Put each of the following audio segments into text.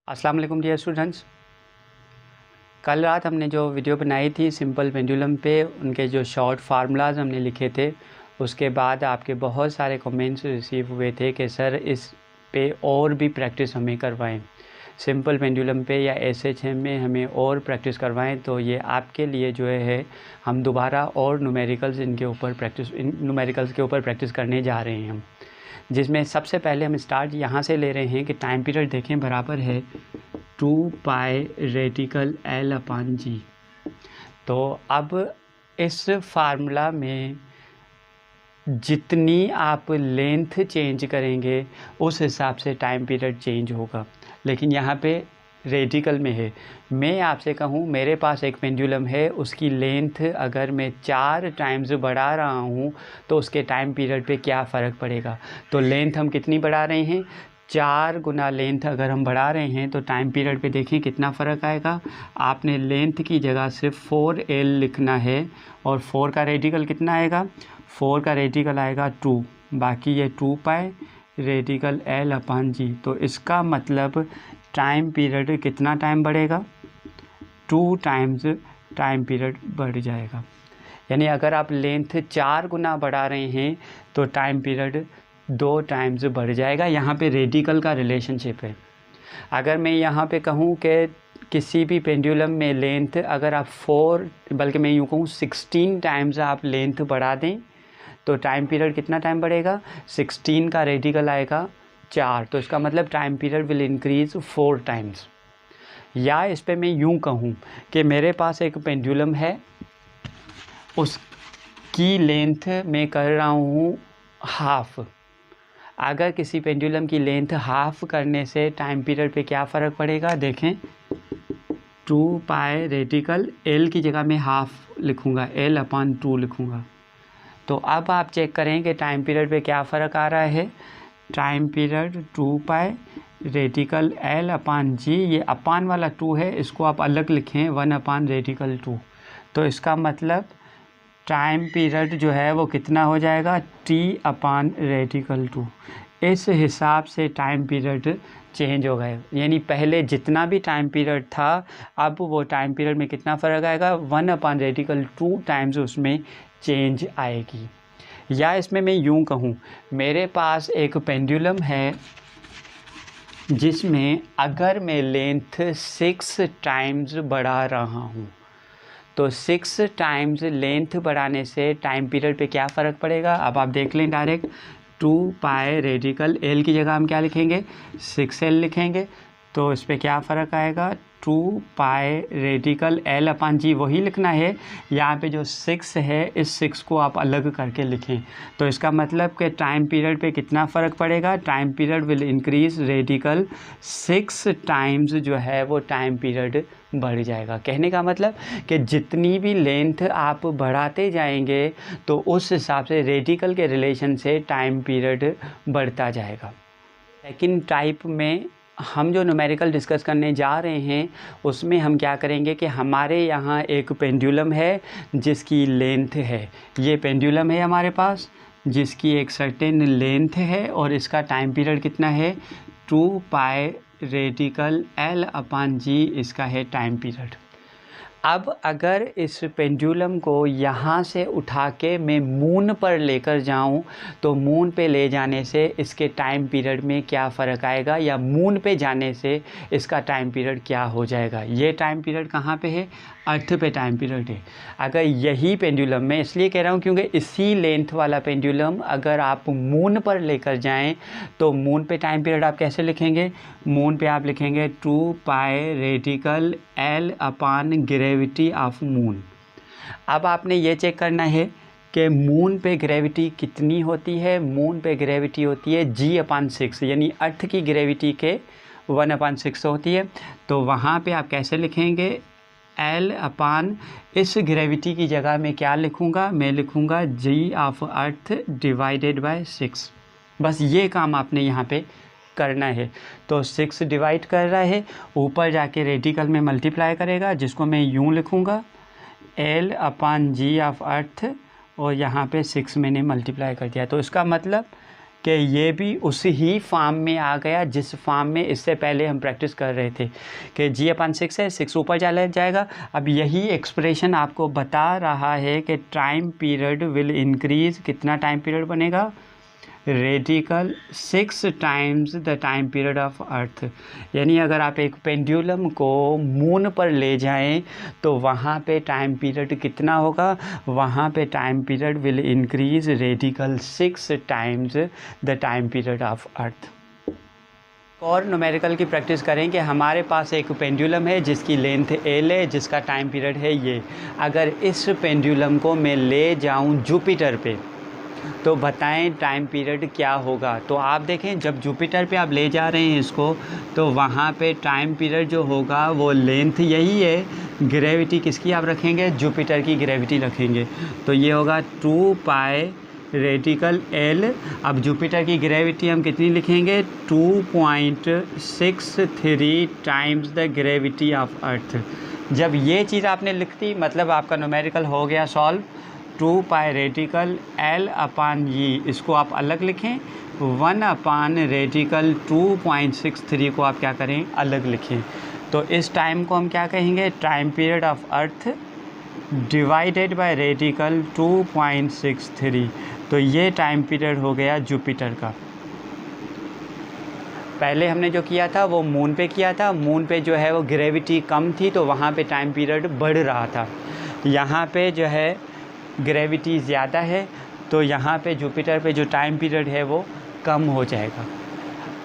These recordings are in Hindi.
अस्सलाम वालेकुम डियर स्टूडेंट्स। कल रात हमने जो वीडियो बनाई थी सिंपल पेंडुलम पे, उनके जो शॉर्ट फार्मूलाज हमने लिखे थे, उसके बाद आपके बहुत सारे कमेंट्स रिसीव हुए थे कि सर इस पे और भी प्रैक्टिस हमें करवाएं, सिंपल पेंडुलम पे या एसएचएम में हमें और प्रैक्टिस करवाएं। तो ये आपके लिए जो है हम दोबारा और न्यूमेरिकल्स न्यूमेरिकल्स के ऊपर प्रैक्टिस करने जा रहे हैं हम, जिसमें सबसे पहले हम स्टार्ट यहाँ से ले रहे हैं कि टाइम पीरियड देखें बराबर है 2 पाई रेडिकल L अपान जी। तो अब इस फार्मूला में जितनी आप लेंथ चेंज करेंगे उस हिसाब से टाइम पीरियड चेंज होगा, लेकिन यहाँ पे रेडिकल में है। मैं आपसे कहूँ मेरे पास एक पेंडुलम है, उसकी लेंथ अगर मैं 4 टाइम्स बढ़ा रहा हूँ तो उसके टाइम पीरियड पे क्या फ़र्क पड़ेगा। तो लेंथ हम कितनी बढ़ा रहे हैं, 4 गुना लेंथ अगर हम बढ़ा रहे हैं तो टाइम पीरियड पे देखें कितना फ़र्क आएगा। आपने लेंथ की जगह सिर्फ 4L लिखना है और 4 का रेडिकल कितना आएगा, 4 का रेडिकल आएगा 2, बाकी ये 2 पाई रेडिकल L अपान जी। तो इसका मतलब टाइम पीरियड कितना टाइम बढ़ेगा, 2 टाइम्स टाइम पीरियड बढ़ जाएगा। यानी अगर आप लेंथ 4 गुना बढ़ा रहे हैं तो टाइम पीरियड 2 टाइम्स बढ़ जाएगा। यहाँ पे रेडिकल का रिलेशनशिप है। अगर मैं यहाँ पे कहूँ कि किसी भी पेंडुलम में लेंथ अगर आप 4 बल्कि मैं यूँ कहूँ 16 टाइम्स आप लेंथ बढ़ा दें तो टाइम पीरियड कितना टाइम बढ़ेगा, 16 का रेडिकल आएगा 4, तो इसका मतलब time period will increase 4 times. या इस पे मैं यूँ कहूँ कि मेरे पास एक पेंडुलम है, उसकी लेंथ मैं कर रहा हूँ हाफ़। अगर किसी पेंडुलम की लेंथ हाफ़ करने से टाइम पीरियड पे क्या फ़र्क पड़ेगा, देखें 2 पाई रेडिकल L की जगह मैं हाफ़ लिखूँगा, L अपान 2 लिखूँगा। तो अब आप चेक करें कि टाइम पीरियड पे क्या फ़र्क आ रहा है। Time period 2 pi radical L अपान जी, ये अपान वाला 2 है, इसको आप अलग लिखें 1 अपान रेडिकल 2। तो इसका मतलब टाइम पीरियड जो है वो कितना हो जाएगा, T अपान रेडिकल 2। इस हिसाब से टाइम पीरियड चेंज हो गए, यानी पहले जितना भी टाइम पीरियड था अब वो टाइम पीरियड में कितना फ़र्क आएगा, 1 अपान रेडिकल 2 टाइम्स उसमें चेंज आएगी। या इसमें मैं यूँ कहूँ मेरे पास एक पेंडुलम है जिसमें अगर मैं लेंथ 6 टाइम्स बढ़ा रहा हूँ तो 6 टाइम्स लेंथ बढ़ाने से टाइम पीरियड पे क्या फ़र्क पड़ेगा। अब आप देख लें डायरेक्ट 2 पाई रेडिकल L की जगह हम क्या लिखेंगे, 6L लिखेंगे। तो इस पर क्या फ़र्क आएगा, 2 पाई रेडिकल L अपान जी वही लिखना है। यहाँ पे जो 6 है इस 6 को आप अलग करके लिखें। तो इसका मतलब कि टाइम पीरियड पे कितना फ़र्क पड़ेगा, time period will increase radical 6 times जो है वो टाइम पीरियड बढ़ जाएगा। कहने का मतलब कि जितनी भी लेंथ आप बढ़ाते जाएंगे तो उस हिसाब से रेडिकल के रिलेशन से टाइम पीरियड बढ़ता जाएगा। सेकंड टाइप में हम जो न्यूमेरिकल डिस्कस करने जा रहे हैं उसमें हम क्या करेंगे कि हमारे यहाँ एक पेंडुलम है जिसकी लेंथ है, ये पेंडुलम है हमारे पास जिसकी एक सर्टेन लेंथ है और इसका टाइम पीरियड कितना है, 2 पाई रेडिकल L अपान जी इसका है टाइम पीरियड। अब अगर इस पेंडुलम को यहाँ से उठा के मैं मून पर लेकर जाऊँ तो मून पे ले जाने से इसके टाइम पीरियड में क्या फ़र्क आएगा, या मून पे जाने से इसका टाइम पीरियड क्या हो जाएगा। ये टाइम पीरियड कहाँ पे है, अर्थ पे टाइम पीरियड है। अगर यही पेंडुलम, मैं इसलिए कह रहा हूँ क्योंकि इसी लेंथ वाला पेंडुलम अगर आप मून पर लेकर जाएं तो मून पे टाइम पीरियड आप कैसे लिखेंगे, मून पे आप लिखेंगे 2 pi radical L upon gravity of moon. अब आपने ये चेक करना है कि मून पे ग्रेविटी कितनी होती है, मून पे ग्रेविटी होती है G अपान 6, यानी अर्थ की ग्रेविटी के 1 अपान 6 होती है। तो वहाँ पे आप कैसे लिखेंगे, L अपान इस ग्रेविटी की जगह मैं क्या लिखूँगा, मैं लिखूँगा G of earth divided by 6। बस ये काम आपने यहाँ पे करना है। तो 6 डिवाइड कर रहा है, ऊपर जाके रेडिकल में मल्टीप्लाई करेगा जिसको मैं यूँ लिखूँगा L upon G of earth, और यहाँ पे 6 मैंने मल्टीप्लाई कर दिया। तो इसका मतलब कि ये भी उसी ही फॉर्म में आ गया जिस फॉर्म में इससे पहले हम प्रैक्टिस कर रहे थे कि g/6 है, 6 ऊपर चला जाएगा। अब यही एक्सप्रेशन आपको बता रहा है कि टाइम पीरियड विल इंक्रीज़, कितना टाइम पीरियड बनेगा, radical 6 times the time period of earth. यानी अगर आप एक पेंडुलम को मून पर ले जाएं तो वहाँ पे टाइम पीरियड कितना होगा, वहाँ पे time period will increase radical 6 times the time period of earth. और न्यूमेरिकल की प्रैक्टिस करें कि हमारे पास एक पेंडुलम है जिसकी लेंथ L है, जिसका टाइम पीरियड है ये। अगर इस पेंडुलम को मैं ले जाऊं जुपिटर पे तो बताएं टाइम पीरियड क्या होगा। तो आप देखें जब जुपिटर पे आप ले जा रहे हैं इसको तो वहाँ पे टाइम पीरियड जो होगा वो लेंथ यही है, ग्रेविटी किसकी आप रखेंगे, जुपिटर की ग्रेविटी रखेंगे, तो ये होगा 2 पाई रेडिकल L। अब जुपिटर की ग्रेविटी हम कितनी लिखेंगे, 2.63 times the gravity of earth. जब ये चीज़ आपने लिख दी मतलब आपका न्यूमेरिकल हो गया सॉल्व। 2 पाई रेडिकल L अपान जी, इसको आप अलग लिखें, 1 अपान रेडिकल 2.63 को आप क्या करें, अलग लिखें। तो इस टाइम को हम क्या कहेंगे, time period of earth divided by radical 2.63। तो ये टाइम पीरियड हो गया जुपिटर का। पहले हमने जो किया था वो मून पे किया था, मून पे जो है वो ग्रेविटी कम थी तो वहाँ पे टाइम पीरियड बढ़ रहा था। यहाँ पे जो है ग्रेविटी ज़्यादा है तो यहाँ पे जुपिटर पे जो टाइम पीरियड है वो कम हो जाएगा।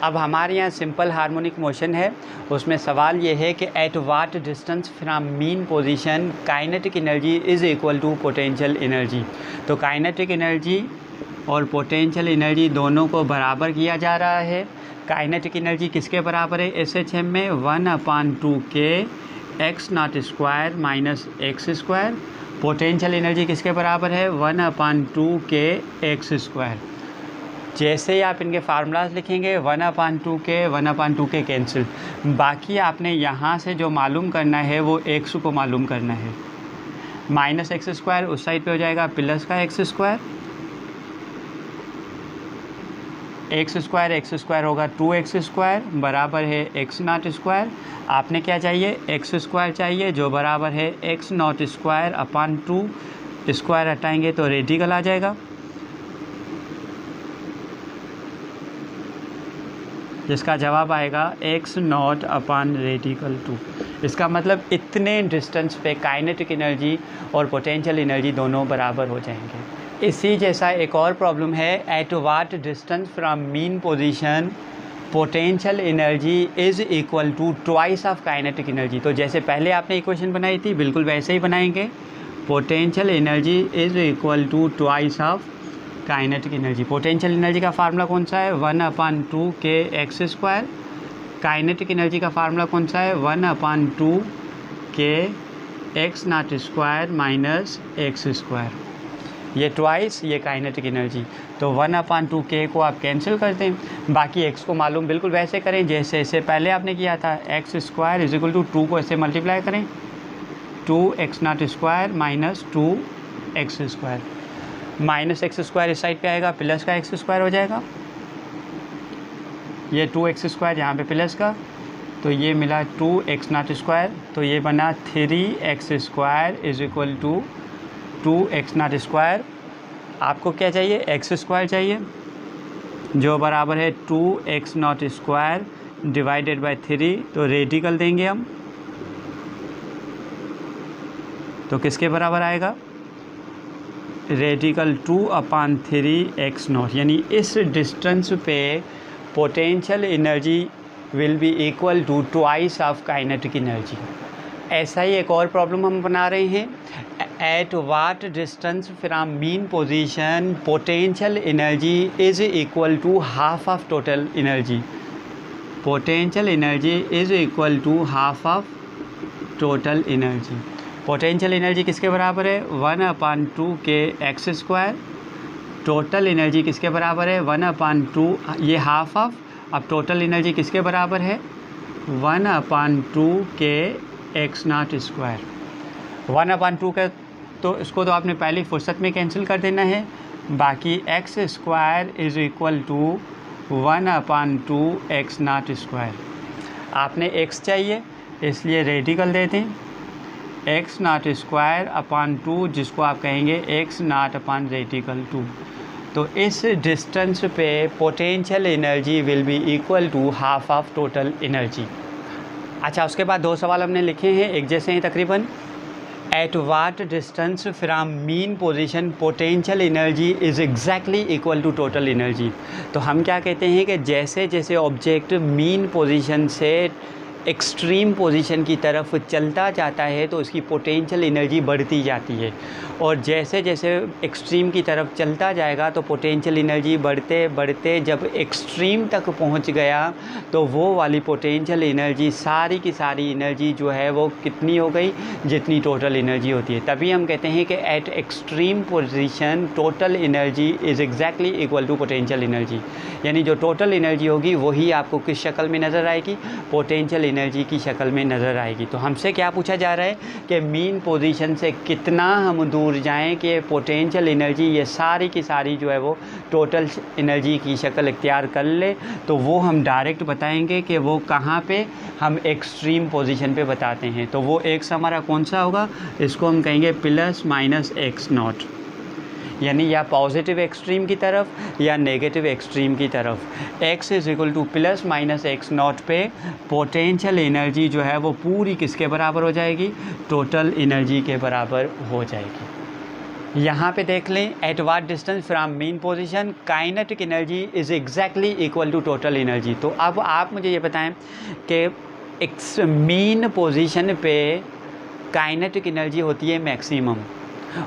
अब हमारे यहाँ सिंपल हार्मोनिक मोशन है, उसमें सवाल ये है कि at what distance from mean position kinetic energy is equal to potential energy. तो काइनेटिक एनर्जी और पोटेंशियल एनर्जी दोनों को बराबर किया जा रहा है। काइनेटिक एनर्जी किसके बराबर है SHM में, 1/2 के x0² minus x²। Potential energy किसके बराबर है, 1/2 के x²। जैसे ही आप इनके फार्मूलाज लिखेंगे 1/2 के कैंसिल, बाकी आपने यहाँ से जो मालूम करना है वो x को मालूम करना है। माइनस x² उस साइड पे हो जाएगा प्लस का x², x² होगा 2x² बराबर है x0²। आपने क्या चाहिए, x² चाहिए जो बराबर है x0² अपान 2, स्क्वायर हटाएंगे तो रेडिकल आ जाएगा, जिसका जवाब आएगा x0 अपान रेडिकल 2। इसका मतलब इतने डिस्टेंस पे काइनेटिक एनर्जी और पोटेंशियल एनर्जी दोनों बराबर हो जाएंगे। इसी जैसा एक और प्रॉब्लम है, at what distance from mean position potential energy is equal to twice of kinetic energy. तो जैसे पहले आपने इक्वेशन बनाई थी बिल्कुल वैसे ही बनाएंगे, potential energy is equal to twice of kinetic energy. Potential energy का फार्मूला कौन सा है, 1/2 के x²। काइनेटिक एनर्जी का फार्मूला कौन सा है, 1/2 के x0² माइनस x²। ये ट्वाइस, ये काइनेटिक एनर्जी। तो 1/2 के को आप कैंसिल कर दें, बाकी x को मालूम बिल्कुल वैसे करें जैसे इससे पहले आपने किया था, x² इज इक्वल टू 2 को ऐसे मल्टीप्लाई करें, 2x0² minus 2x²। Minus x² इस साइड पे आएगा, प्लस का x² हो जाएगा, ये 2x² यहाँ पे प्लस का, तो ये मिला 2x0², तो ये बना 3x² is equal to 2x0²। आपको क्या चाहिए, x² चाहिए जो बराबर है 2x0² डिवाइडेड बाय 3, तो रेडिकल देंगे हम, तो किसके बराबर आएगा, रेडिकल 2/3x0। यानी इस डिस्टेंस पे potential energy will be equal to twice of kinetic energy. ऐसा ही एक और प्रॉब्लम हम बना रहे हैं, at what distance from mean position potential energy is equal to half of total energy. Potential energy is equal to half of total energy. Potential energy किसके बराबर है, 1/2 के x²। टोटल एनर्जी किसके बराबर है, 1/2, ये हाफ ऑफ। अब टोटल एनर्जी किसके बराबर है, 1/2 के x0²। 1/2 का तो इसको तो आपने पहली फुर्सत में कैंसिल कर देना है, बाकी x square is equal to 1/2 x not square. आपने एक्स चाहिए इसलिए रेडिकल देते हैं एक्स नॉट स्क्वायर अपॉन 2, जिसको आप कहेंगे एक्स नॉट अपॉन रेडिकल 2। तो इस डिस्टेंस पे potential energy will be equal to half of total energy. अच्छा, उसके बाद 2 सवाल हमने लिखे हैं एक जैसे हैं तकरीबन। At what distance from mean position potential energy is exactly equal to total energy. तो हम क्या कहते हैं कि जैसे जैसे ऑब्जेक्ट मीन पोजीशन से एक्सट्रीम पोजीशन की तरफ चलता जाता है तो उसकी पोटेंशियल एनर्जी बढ़ती जाती है, और जैसे जैसे एक्सट्रीम की तरफ चलता जाएगा तो पोटेंशियल एनर्जी बढ़ते बढ़ते जब एक्सट्रीम तक पहुंच गया तो वो वाली पोटेंशियल एनर्जी सारी की सारी एनर्जी जो है वो कितनी हो गई, जितनी टोटल एनर्जी होती है। तभी हम कहते हैं कि at extreme position total energy is exactly equal to potential energy. यानी जो टोटल एनर्जी होगी वही आपको किस शक्ल में नज़र आएगी, पोटेंशियल एनर्जी की शक्ल में नज़र आएगी। तो हमसे क्या पूछा जा रहा है कि मीन पोजीशन से कितना हम दूर जाएं कि पोटेंशियल एनर्जी ये सारी की सारी जो है वो टोटल एनर्जी की शक्ल इख्तियार कर ले। तो वो हम डायरेक्ट बताएंगे कि वो कहाँ पे हम एक्सट्रीम पोजीशन पे बताते हैं। तो वो एक्स हमारा कौन सा होगा, इसको हम कहेंगे प्लस माइनस एक्स नॉट, यानी या पॉजिटिव एक्सट्रीम की तरफ या नेगेटिव एक्सट्रीम की तरफ। x is equal two plus minus x not पे पोटेंशियल एनर्जी जो है वो पूरी किसके बराबर हो जाएगी, टोटल एनर्जी के बराबर हो जाएगी। यहाँ पे देख लें at what distance from mean position kinetic energy is exactly equal to total energy. तो अब आप मुझे ये बताएं कि मीन पोजीशन पे काइनेटिक एनर्जी होती है मैक्सिमम,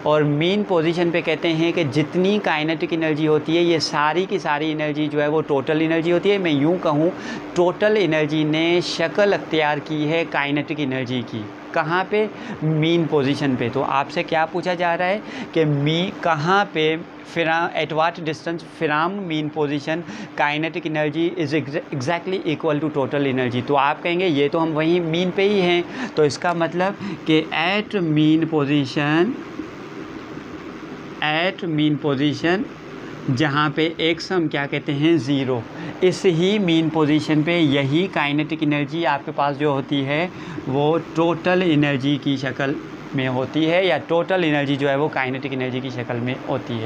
और मीन पोजीशन पे कहते हैं कि जितनी काइनेटिक एनर्जी होती है ये सारी की सारी एनर्जी जो है वो टोटल एनर्जी होती है। मैं यूँ कहूँ टोटल एनर्जी ने शक्ल अख्तियार की है काइनेटिक एनर्जी की। कहाँ पे, मीन पोजीशन पे। तो आपसे क्या पूछा जा रहा है कि कहाँ पे at what distance from mean position kinetic energy is exactly equal to total energy. तो आप कहेंगे ये तो हम वहीं मीन पे ही हैं, तो इसका मतलब कि एट मीन पोजीशन जहाँ पे एक्स हम क्या कहते हैं 0, इस ही मीन पोजीशन पे यही काइनेटिक एनर्जी आपके पास जो होती है वो टोटल एनर्जी की शक्ल में होती है, या टोटल एनर्जी जो है वो काइनेटिक एनर्जी की शक्ल में होती है।